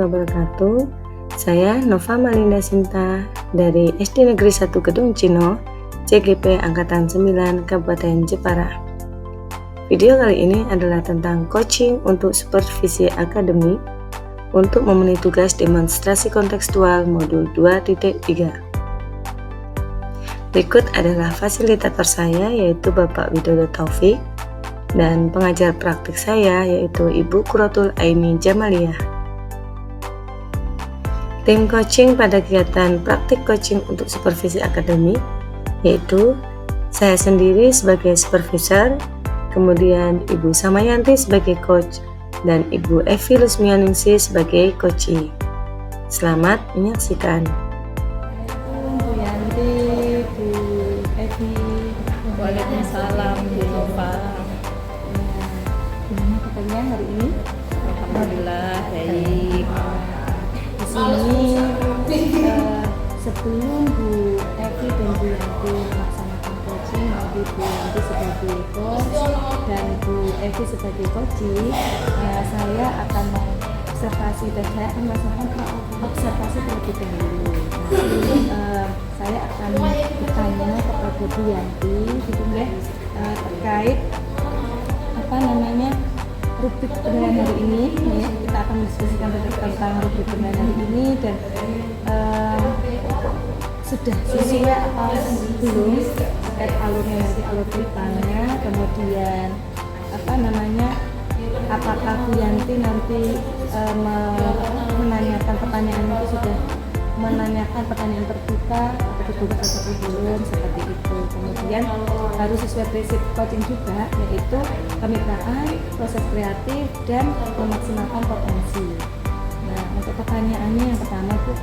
warahmatullahi wabarakatuh. Saya Nova Malinda Sinta dari SD Negeri 1 Gedung Cino, CGP Angkatan 9 Kabupaten Jepara. Video kali ini adalah tentang coaching untuk supervisi akademik untuk memenuhi tugas demonstrasi kontekstual modul 2.3. Berikut adalah fasilitator saya, yaitu Bapak Widodo Taufik, dan pengajar praktik saya yaitu Ibu Quratul Aini Jamaliah. Tim coaching pada kegiatan praktik coaching untuk supervisi akademik yaitu saya sendiri sebagai supervisor, kemudian Ibu Samayanti sebagai coach, dan Ibu Evi Lusmianingsih sebagai coachee. Selamat menyaksikan. Bu Yanti, Bu Evi. Waalaikumsalam Bu Nova. Gimana kabarnya hari ini? Alhamdulillah baik. Di sini sebelum Bu Evi dan Bu Yanti melaksanakan coaching, nanti Bu Yanti sebagai coach dan Bu Evi sebagai coachee, saya akan mengobservasi dan saya akan melaksanakan observasi terlebih dahulu. Saya akan bertanya kepada Bu Yanti, gitu ya, terkait rubrik penilaian hari ini. Ya, kita akan mendiskusikan tentang rubrik penilaian hari ini dan sudah sesuai apa belum terkait alurnya, nanti alur ceritanya, kemudian apakah Bu Yanti nanti menanyakan pertanyaan itu sudah menanyakan pertanyaan terbuka atau terbuka atau belum, seperti itu. Kemudian harus sesuai prinsip coaching juga, yaitu kemitraan, proses kreatif, dan memaksimalkan potensi. Nah, untuk pertanyaannya yang pertama itu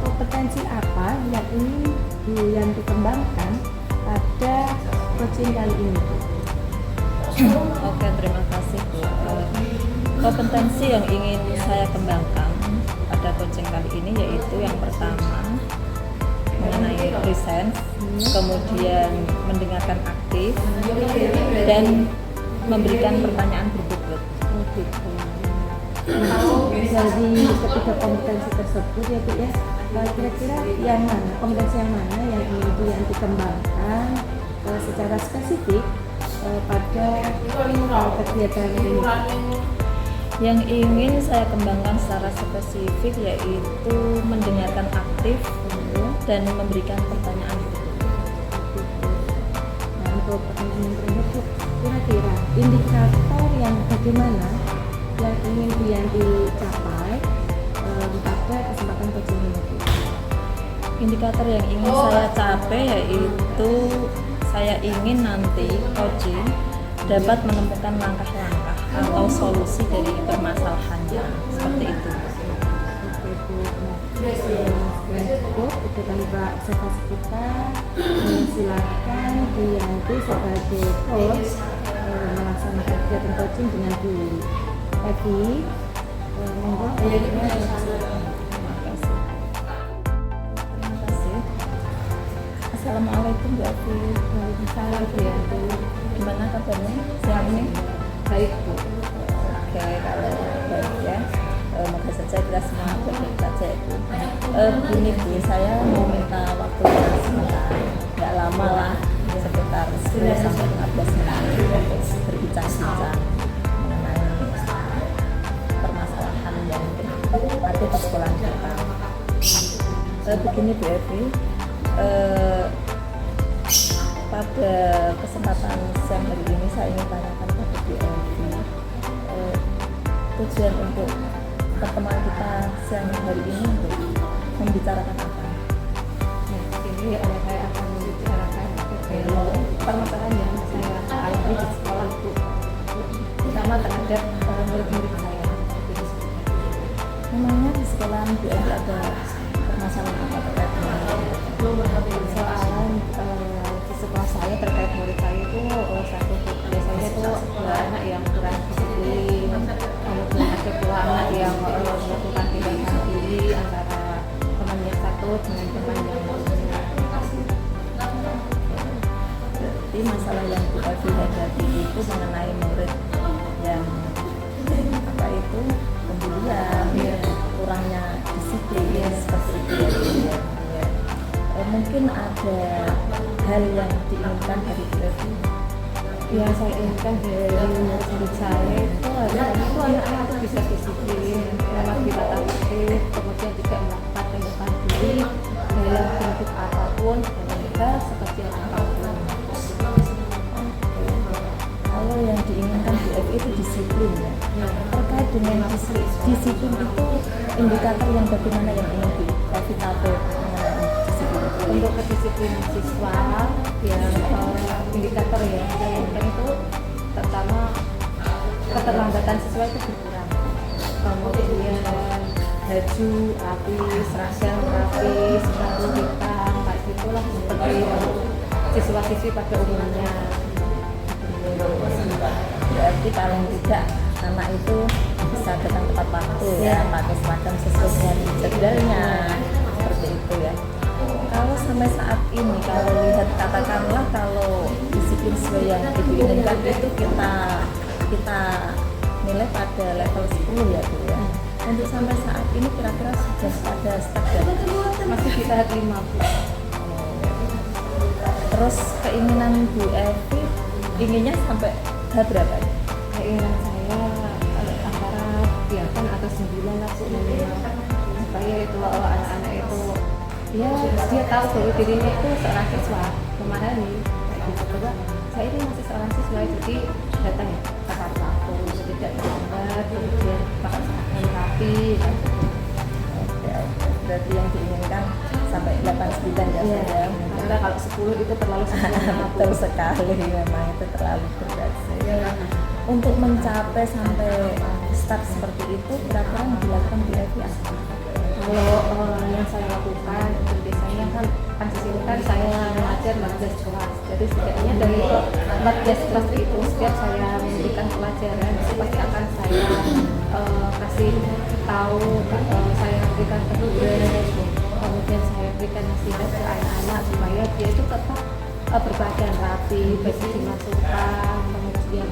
kompetensi apa yang ingin Bu Yanti kembangkan pada coaching kali ini? Oke, terima kasih Bu. Kompetensi yang ingin saya kembangkan pada coaching kali ini yaitu yang pertama mengenai presence, kemudian mendengarkan aktif, dan memberikan pertanyaan berbobot. Dari ketiga kompetensi tersebut ya Bu ya, kira-kira kompetensi yang mana yang ingin Bu Yanti kembangkan secara spesifik pada kegiatan ini? Yang ingin saya kembangkan secara spesifik yaitu mendengarkan aktif dan memberikan pertanyaan. Nah, untuk pertanyaan tersebut, kira-kira indikator yang bagaimana yang ingin Bu Yanti capai pada kesempatan coaching ini? Indikator yang ingin saya capai yaitu saya ingin nanti coaching dapat menemukan langkah-langkah atau solusi dari permasalahannya, seperti itu. Itu tanpa observasi kita, silakan Bu Yanti sebagai coach melaksanakan kegiatan coaching dengan Bu Evi. Monggo. Terima kasih. Assalamualaikum Bu Evi. Waalaikumsalam Bu Yanti. Gimana kabarnya siang ini? Baik Bu. Oke, kalau baik ya, moga saja kita semua baik-baik saja Bu. Begini Bu, saya mau minta waktunya sebentar, nggak lama lah, sekitar 10-15 menit untuk berbincang-bincang mengenai permasalahan yang ada di sekolah kita. Begini Bu Evi, pada kesempatan siang hari ini saya ingin tanyakan kepada Bu Evi, tujuan untuk pertemuan kita siang hari ini untuk membicarakan apa? Ini saya akan membicarakan permasalahan yang saya alami di sekolah Bu, terutama terhadap murid-murid saya. Memangnya di sekolah Bu Evi ada permasalahan apa terkait dengan Persoalan di sekolah saya terkait murid saya itu satu biasanya itu ada anak yang kurang disiplin, kemudian ada pula anak yang melakukan tindakan diri antara teman yang satu dengan teman yang lainnya. Berarti masalah yang Bu Evi hadapi itu mengenai murid yang pembulian, kurangnya disiplin seperti itu ya Bu, ya. Ya. Mungkin ada hal yang diinginkan dari Bu Evi. Ya, saya inginkan dari murid saya itu anak-anak itu bisa disiplin, memang kita tertib, kemudian tidak melakukan tindakan diri dalam bentuk apapun dan hal sekecil apapun. Kalau yang diinginkan Bu Evi itu disiplin ya. Terkait dengan disiplin itu indikator yang bagaimana yang ingin Bu Evi tahu mengenai disiplin? Untuk kedisiplinan siswa yang indikator ya saya inginkan itu pertama keterlambatan siswa itu berkurang, kemudian baju rapi, seragam rapi, sepatu hitam, kayak gitulah seperti siswa-siswi pada umumnya. Berarti paling tidak anak itu bisa datang tepat waktu ya, pakai seragam sesuai dengan jadwalnya, seperti itu ya. Kalau sampai saat ini, kalau lihat katakanlah kalau disiplin sesuai yang Ibu inginkan itu kita nilai pada level 10 ya Bu ya. Untuk sampai saat ini kira-kira sudah pada step berapa? Masih di tahap 5 Bu. Terus keinginan Bu Evi inginnya sampai tahap berapa? Keinginan saya antara 8 atau 9 lah Bu, supaya itu anak-anak itu ya dia tahu bahwa dirinya itu seorang siswa, memahami kayak gitu bahwa saya ini masih seorang siswa, jadi datang ya tepat waktu, tidak terlambat, kemudian pakai seragam rapi kayak gitu. Oke. Berarti yang diinginkan sampai 8-9 ya Bu ya. Karena kalau 10 itu terlalu sempurna. Betul sekali, memang itu terlalu berat sih. Untuk mencapai sampai start seperti itu kira-kira yang dilakukan Bu Evi apa? Kalau yang saya lakukan itu biasanya kan sini kan saya mengajar 14 kelas, jadi setidaknya dari 14 kelas itu setiap saya memberikan pelajaran pasti akan saya kasih tahu, saya memberikan tugas, kemudian saya berikan nasihat ke anak-anak supaya dia itu tetap berpakaian rapi, baju dimasukkan, kemudian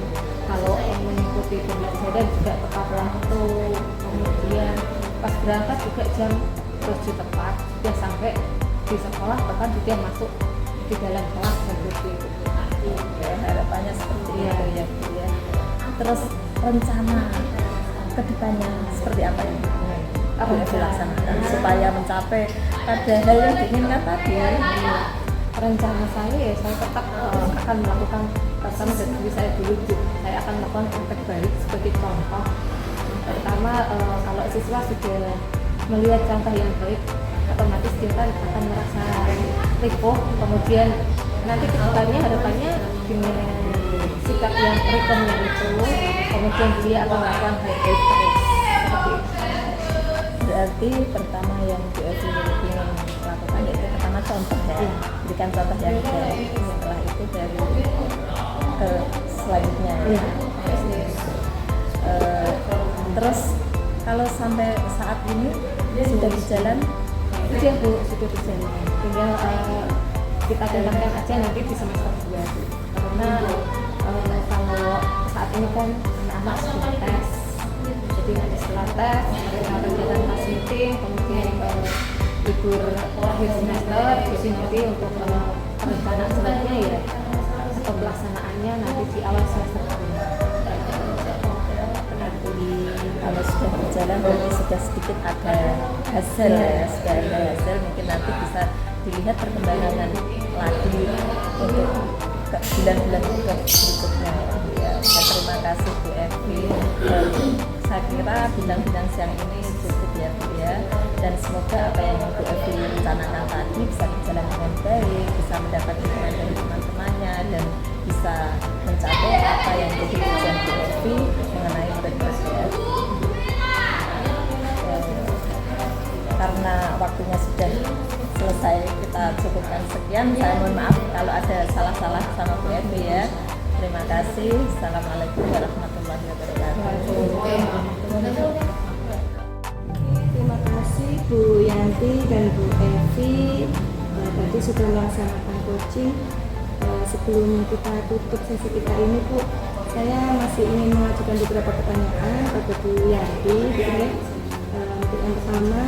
kalau mengikuti pembelajaran juga tepat waktu, kemudian pas berangkat juga jam 7 tepat, sudah sampai di sekolah bahkan sudah masuk di dalam kelas seperti itu. Ya, harapannya seperti itu ya Bu ya. Terus rencana kedepannya seperti apa yang Bu Evi laksanakan supaya mencapai pada hal yang diinginkan tadi? Rencana saya ya saya tetap akan melakukan pertama dari diri saya dulu Bu. Saya akan melakukan praktek baik sebagai contoh. Pertama kalau siswa sudah melihat contoh yang baik, otomatis dia kan akan merasa ripuh, kemudian nanti kedepannya harapannya dengan sikap yang rekomnya itu, kemudian dia akan melakukan hal baik terus. Seperti itu. Berarti pertama yang Bu Evi ingin lakukan yaitu pertama contoh ya, berikan contoh yang baik. Setelah itu dari ke selanjutnya ya. Terus kalau sampai saat ini sudah berjalan? Sudah Bu, sudah berjalan. Tinggal kita kembangkan aja nanti di semester 2 karena kalau saat ini kan anak-anak sudah tes, jadi nanti setelah tes mereka berjalan pas meeting, kemudian libur akhir semester, jadi nanti untuk perencanaan selanjutnya ya atau pelaksanaannya nanti di awal semester 2. Kalau sudah berjalan berarti sudah sedikit ada hasil ya, sudah ada hasil, mungkin nanti bisa dilihat perkembangan lagi untuk bulan-bulan berikutnya ya. Terima kasih Bu Evi. Saya kira bintang-bintang siang ini cukup ya Bu ya, dan semoga apa yang Bu Evi rencanakan tadi bisa berjalan dengan baik, bisa mendapat dukungan dari teman-temannya dan bisa mencapai apa yang jadi tujuan Bu Evi mengenai murid-murid ya. Karena waktunya sudah selesai, kita cukupkan sekian. Saya mohon maaf kalau ada salah-salah sama Bu Evi ya. Terima kasih. Assalamualaikum warahmatullahi wabarakatuh. Terima kasih Bu Yanti dan Bu Evi tadi sudah melaksanakan coaching. Sebelum kita tutup sesi kita ini Bu, saya masih ingin mengajukan beberapa pertanyaan kepada Bu Yanti. Bu Yang pertama,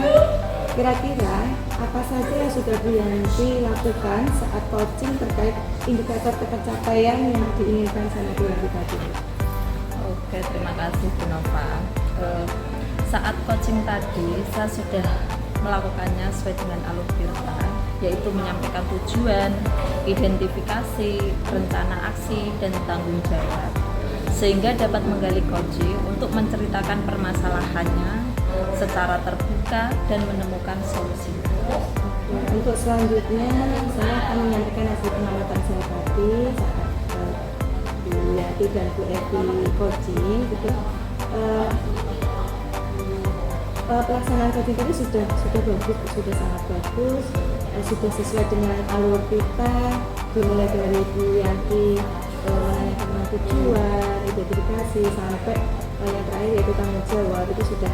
kira-kira apa saja yang sudah Bu Yanti lakukan saat coaching terkait indikator pencapaian yang diinginkan sama Bu Yanti tadi? Oke, terima kasih Bu Nova. Saat coaching tadi saya sudah melakukannya sesuai dengan alur tirta, yaitu menyampaikan tujuan, identifikasi, rencana aksi, dan tanggung jawab, sehingga dapat menggali coaching untuk menceritakan permasalahannya secara terbuka dan menemukan solusi. Untuk selanjutnya, saya akan menyampaikan hasil pengamatan saya tadi saat Bu Yanti dan Bu Evi coaching gitu. Pelaksanaan coaching tadi sudah bagus, sudah sangat bagus, sudah sesuai dengan alur kita, dimulai dari Bu Yanti menanyakan tujuan, identifikasi, sampai yang terakhir yaitu tanggung jawab, itu sudah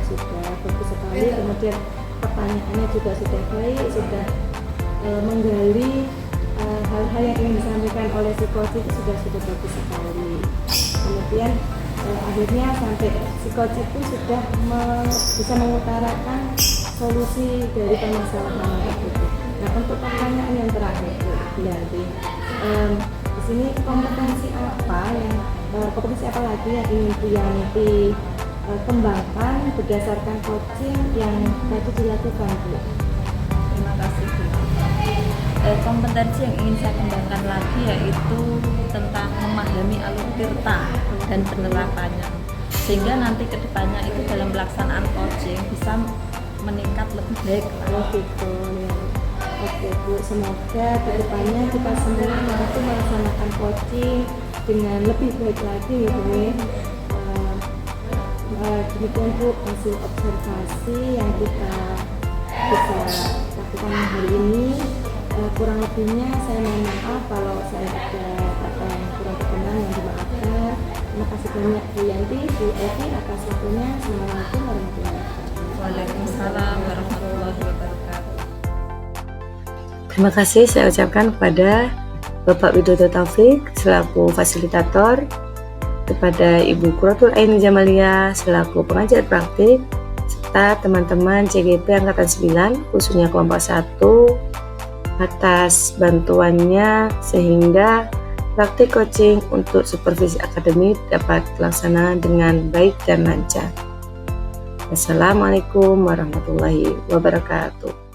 bagus sekali. Kemudian pertanyaannya juga sudah baik, sudah menggali hal-hal yang ingin disampaikan oleh si coach itu sudah bagus sekali. Kemudian akhirnya sampai si coach itu sudah bisa mengutarakan solusi dari permasalahan tersebut. Nah, untuk pertanyaan yang terakhir berarti di sini kompetensi apa lagi yang ingin Bu Yanti kembangkan berdasarkan coaching yang tadi dilakukan, Bu? Terima kasih Bu. Kompetensi yang ingin saya kembangkan lagi yaitu tentang memahami alur tirta dan penerapannya, sehingga nanti kedepannya itu dalam pelaksanaan coaching bisa meningkat lebih baik. Oh gitu ya. Oke Bu, semoga kedepannya kita semua mampu melaksanakan coaching dengan lebih baik lagi ya Bu. Demikian Bu hasil observasi yang kita bisa lakukan hari ini. Kurang lebihnya saya mohon maaf kalau saya ada kata yang kurang berkenan, yang dimaafkan. Terima kasih banyak Bu Yanti, Bu Evi atas waktunya. Assalamualaikum warahmatullahi wabarakatuh. Waalaikumsalam warahmatullahi wabarakatuh. Terima kasih saya ucapkan kepada Bapak Widodo Taufik selaku fasilitator, kepada Ibu Qurratul Aini Jamalia selaku pengajar praktik, serta teman-teman CGP Angkatan 9 khususnya kelompok 1 atas bantuannya sehingga praktik coaching untuk supervisi akademik dapat dilaksanakan dengan baik dan lancar. Wassalamualaikum warahmatullahi wabarakatuh.